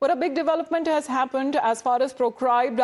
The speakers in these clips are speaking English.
But a big development has happened as far as proscribed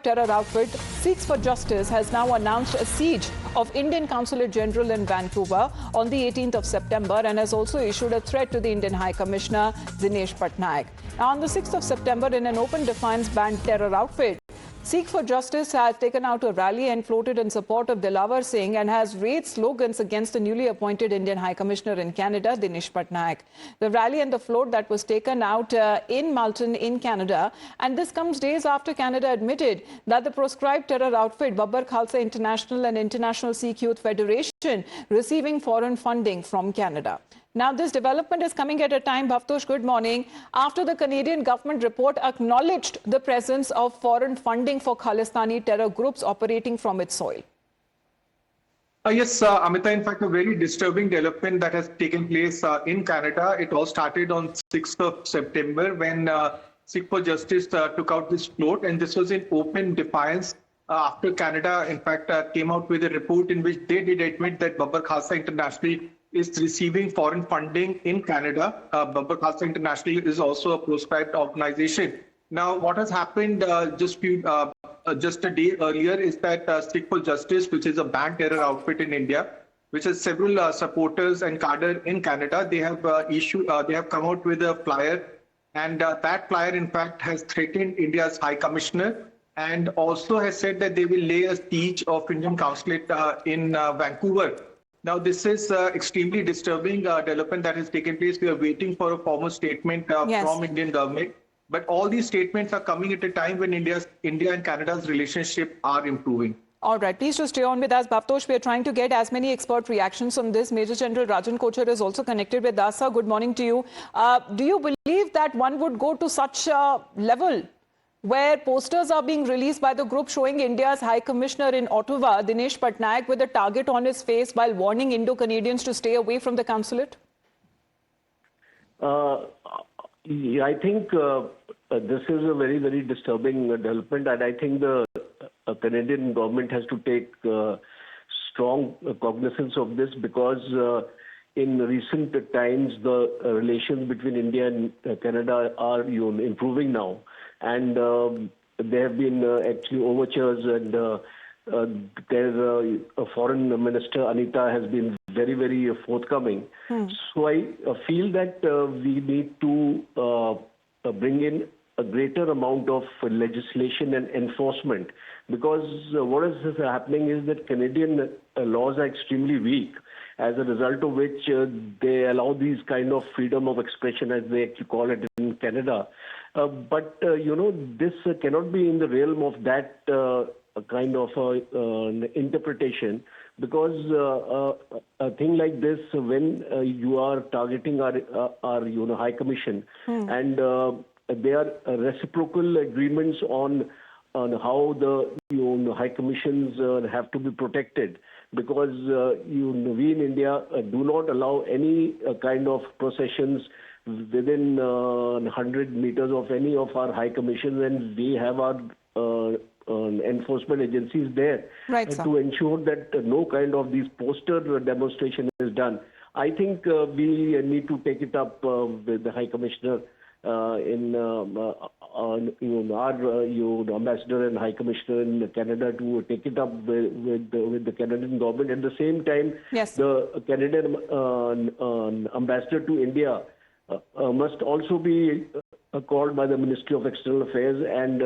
terror outfit Seeks for Justice has now announced a siege of Indian Consulate General in Vancouver on the 18th of September and has also issued a threat to the Indian High Commissioner Dinesh Patnaik. Now, on the 6th of September, in an open defiance banned terror outfit, Seek for Justice has taken out a rally and floated in support of Dilawar Singh and has raised slogans against the newly appointed Indian High Commissioner in Canada, Dinesh Patnaik. The rally and the float that was taken out in Malton in Canada, and this comes days after Canada admitted that the proscribed terror outfit Pro-Khalistan International and International Sikh Youth Federation receiving foreign funding from Canada. Now, this development is coming at a time, Bhavtosh, good morning, after the Canadian government report acknowledged the presence of foreign funding for Khalistani terror groups operating from its soil. Yes, Amita, in fact, a very disturbing development that has taken place in Canada. It all started on 6th of September when Seek for Justice took out this float, and this was in open defiance after Canada, in fact, came out with a report in which they did admit that Pro-Khalistan International is receiving foreign funding in Canada. Pro-Khalistan International is also a proscribed organization. Now, what has happened just a day earlier is that Seek for Justice, which is a banned terror outfit in India, which has several supporters and cadre in Canada, they have come out with a flyer, and that flyer, in fact, has threatened India's High Commissioner and also has said that they will lay a siege of Indian Consulate in Vancouver. Now, this is extremely disturbing development that has taken place. We are waiting for a formal statement from Indian government. But all these statements are coming at a time when India and Canada's relationship are improving. All right, please just stay on with us. Bhavtosh, we are trying to get as many expert reactions on this. Major General Rajan Kochhar is also connected with us. Sir, good morning to you. Do you believe that one would go to such a level where posters are being released by the group showing India's High Commissioner in Ottawa, Dinesh Patnaik, with a target on his face while warning Indo-Canadians to stay away from the consulate? Yeah, I think this is a very, very disturbing development, and I think the Canadian government has to take strong cognizance of this because in recent times the relations between India and Canada are improving now, and there have been actually overtures, and there's a foreign minister, Anita, has been very, very forthcoming. So I feel that we need to bring in a greater amount of legislation and enforcement, because what is happening is that Canadian laws are extremely weak, as a result of which they allow these kind of freedom of expression, as they actually call it in Canada. But this cannot be in the realm of that kind of interpretation, because a thing like this, when you are targeting our High Commission, and there are reciprocal agreements on how the High Commissions have to be protected, because we in India do not allow any kind of processions within 100 meters of any of our High Commissions, and we have our enforcement agencies there to ensure that no kind of these poster demonstration is done. I think we need to take it up with the High Commissioner our ambassador and High Commissioner in Canada to take it up with the Canadian government. At the same time, the Canadian ambassador to India must also be called by the Ministry of External Affairs and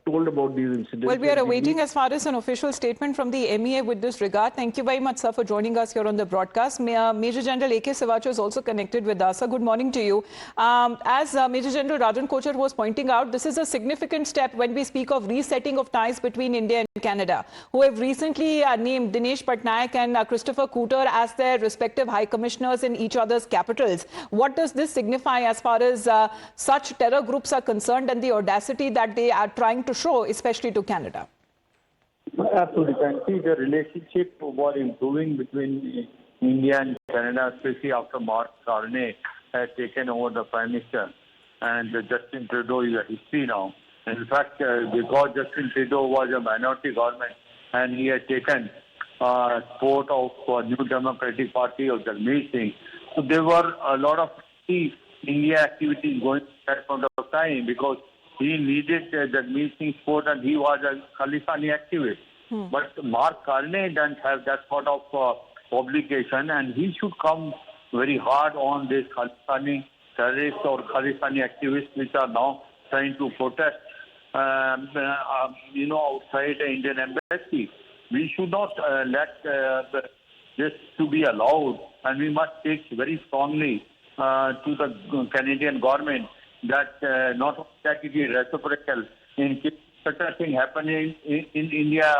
told about these incidents. Well, we are awaiting as far as an official statement from the MEA with this regard. Thank you very much, sir, for joining us here on the broadcast. Major General A.K. Sivacha is also connected with us. Sir, good morning to you. As Major General Rajan Kochhar was pointing out, this is a significant step when we speak of resetting of ties between India and Canada, who have recently named Dinesh Patnaik and Christopher Cooter as their respective High Commissioners in each other's capitals. What does this signify as far as such terror groups are concerned and the audacity that they are trying to show, especially to Canada? Absolutely. And see, the relationship was improving between India and Canada, especially after Mark Carney had taken over the Prime Minister. And Justin Trudeau is a history now. In fact, because Justin Trudeau was a minority government and he had taken support of New Democratic Party of Dalmeer Singh. So there were a lot of India activities going from the time because he needed Jagmeet Singh support and he was a Khalistani activist. But Mark Carney doesn't have that sort of obligation, and he should come very hard on this Khalistani terrorists or Khalistani activists which are now trying to protest, outside the Indian embassy. We should not let this to be allowed, and we must take very strongly to the Canadian government that not only that it is reciprocal in case such a thing happening in India,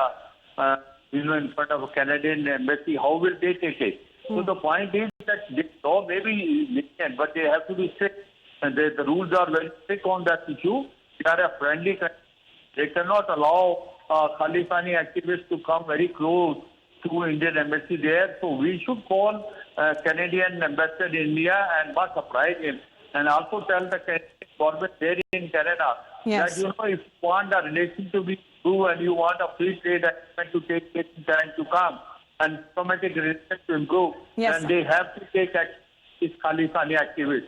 in front of a Canadian embassy, how will they take it? So the point is that this law may be lenient, but they have to be strict. And the rules are very strict on that issue. They are a friendly country. They cannot allow Khalistani activists to come very close to Indian embassy there. So we should call Canadian ambassador in India and must surprise him. And also tell the Canadian government there in Canada that, if you want a relation to be true and you want a free trade agreement to take place in time to come and diplomatic relations to improve, then they have to take action with Khalistani activists.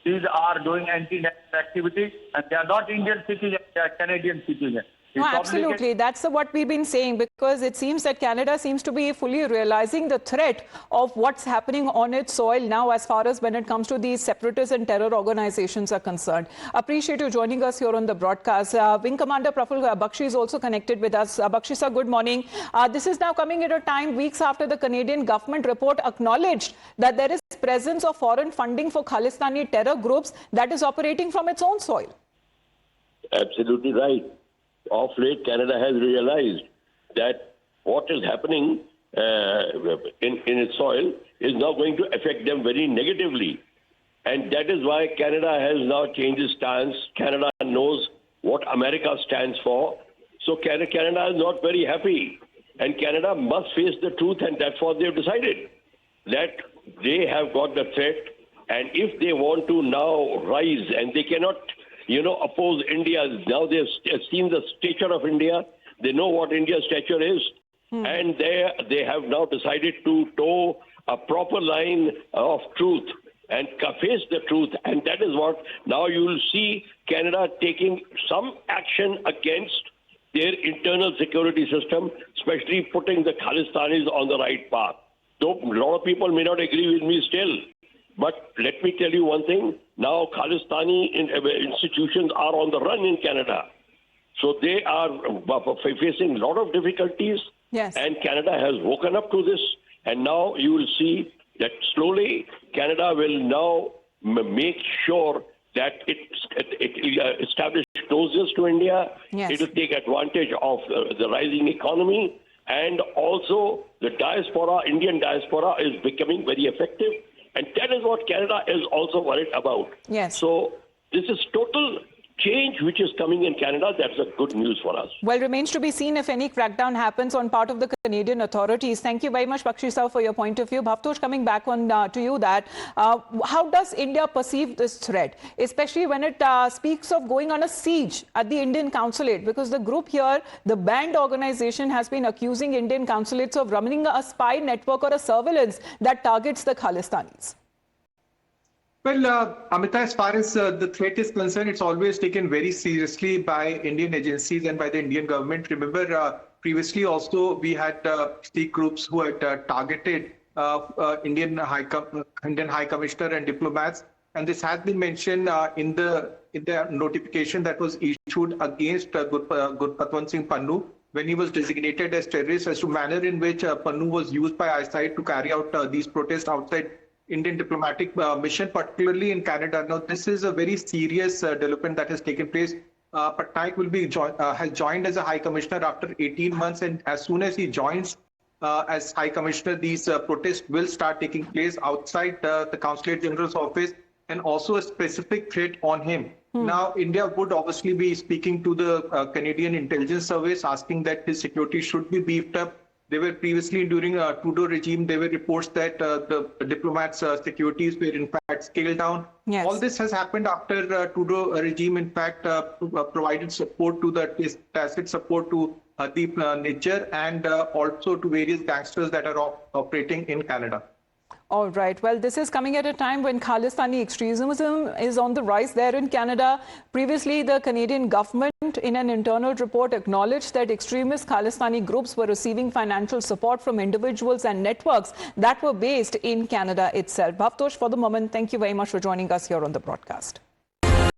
These are doing anti-national activity, and they are not Indian citizens, they are Canadian citizens. No, absolutely. That's what we've been saying, because it seems that Canada seems to be fully realizing the threat of what's happening on its soil now as far as when it comes to these separatist and terror organizations are concerned. Appreciate you joining us here on the broadcast. Wing Commander Praful Bakshi is also connected with us. Bakshi sir, good morning. This is now coming at a time weeks after the Canadian government report acknowledged that there is presence of foreign funding for Khalistani terror groups that is operating from its own soil. Absolutely right. Of late, Canada has realized that what is happening in its soil is now going to affect them very negatively. And that is why Canada has now changed its stance. Canada knows what America stands for. So Canada is not very happy. And Canada must face the truth, and that's what they've decided. That they have got the threat, and if they want to now rise, and they cannot oppose India. Now they've seen the stature of India. They know what India's stature is. And they have now decided to toe a proper line of truth and face the truth. And that is what now you will see Canada taking some action against their internal security system, especially putting the Khalistanis on the right path. Though a lot of people may not agree with me still. But let me tell you one thing. Now, Khalistani institutions are on the run in Canada. So they are facing a lot of difficulties. Yes. And Canada has woken up to this. And now you will see that slowly Canada will now make sure that it establish closeness to India. Yes. It will take advantage of the rising economy. And also the diaspora, Indian diaspora, is becoming very effective. And that is what Canada is also worried about. Yes. So this is total change which is coming in Canada. That's a good news for us. Well, remains to be seen if any crackdown happens on part of the Canadian authorities. Thank you very much, Bakshi sir, for your point of view. Bhavtosh, coming back on to you, that how does India perceive this threat, especially when it speaks of going on a siege at the Indian consulate? Because the group here, the banned organization, has been accusing Indian consulates of running a spy network or a surveillance that targets the Khalistanis. Well, Amita, as far as the threat is concerned, it's always taken very seriously by Indian agencies and by the Indian government. Remember, previously also we had Sikh groups who had targeted Indian High Commissioner and diplomats, and this has been mentioned in the notification that was issued against Gurpatwant Singh Pannu when he was designated as terrorist, as to manner in which Pannu was used by ISID to carry out these protests outside Indian diplomatic mission, particularly in Canada. Now, this is a very serious development that has taken place. Patnaik will be has joined as a High Commissioner after 18 months, and as soon as he joins as High Commissioner, these protests will start taking place outside the Consulate General's office, and also a specific threat on him. Now, India would obviously be speaking to the Canadian Intelligence Service, asking that his security should be beefed up. There were previously, during Trudeau regime, there were reports that the diplomats' securities were in fact scaled down. Yes. All this has happened after Trudeau regime, in fact, provided support to the tacit support to Hardeep Nijjar and also to various gangsters that are operating in Canada. All right. Well, this is coming at a time when Khalistani extremism is on the rise there in Canada. Previously, the Canadian government, in an internal report, acknowledged that extremist Khalistani groups were receiving financial support from individuals and networks that were based in Canada itself. Bhavtosh, for the moment, thank you very much for joining us here on the broadcast.